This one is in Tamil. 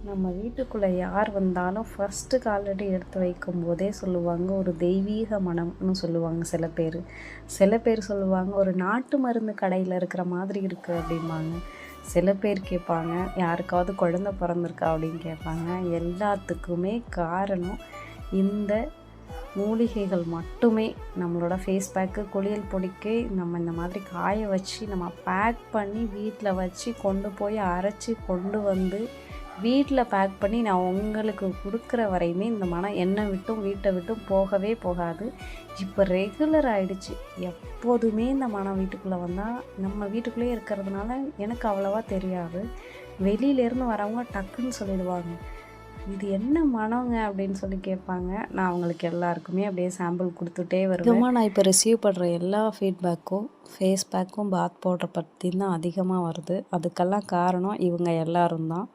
நம்ம வீட்டுக்குள்ளே யார் வந்தாலும் ஃபஸ்ட்டு காலடி எடுத்து வைக்கும்போதே சொல்லுவாங்க ஒரு தெய்வீக மனம்னு சொல்லுவாங்க சில பேர். சில பேர் சொல்லுவாங்க ஒரு நாட்டு மருந்து கடையில் இருக்கிற மாதிரி இருக்குது அப்படிம்பாங்க. சில பேர் கேட்பாங்க யாருக்காவது குழந்த பிறந்திருக்கா அப்படின்னு கேட்பாங்க. எல்லாத்துக்குமே காரணம் இந்த மூலிகைகள் மட்டுமே. நம்மளோட ஃபேஸ் பேக்கு, குளியல் பொடிக்கு நம்ம இந்த மாதிரி காய வச்சு நம்ம பேக் பண்ணி வீட்டில் வச்சு கொண்டு போய் அரைச்சி கொண்டு வந்து வீட்டில் பேக் பண்ணி நான் உங்களுக்கு கொடுக்குற வரையுமே இந்த மனம் என்னை விட்டும் வீட்டை விட்டும் போகவே போகாது. இப்போ ரெகுலர் ஆகிடுச்சு. எப்போதுமே இந்த மனம் வீட்டுக்குள்ளே வந்தால் நம்ம வீட்டுக்குள்ளேயே இருக்கிறதுனால எனக்கு அவ்வளோவா தெரியாது. வெளியிலேருந்து வரவங்க டக்குன்னு சொல்லிடுவாங்க, இது என்ன மனங்க அப்படின்னு சொல்லி கேட்பாங்க. நான் அவங்களுக்கு எல்லாருக்குமே அப்படியே சாம்பிள் கொடுத்துட்டே வருவேன். நான் இப்போ ரிசீவ் பண்ணுற எல்லா ஃபீட்பேக்கும் ஃபேஸ் பேக்கும் பாத் பவுடரை பற்றி தான் அதிகமாக வருது. அதுக்கெல்லாம் காரணம் இவங்க எல்லாரும் தான்.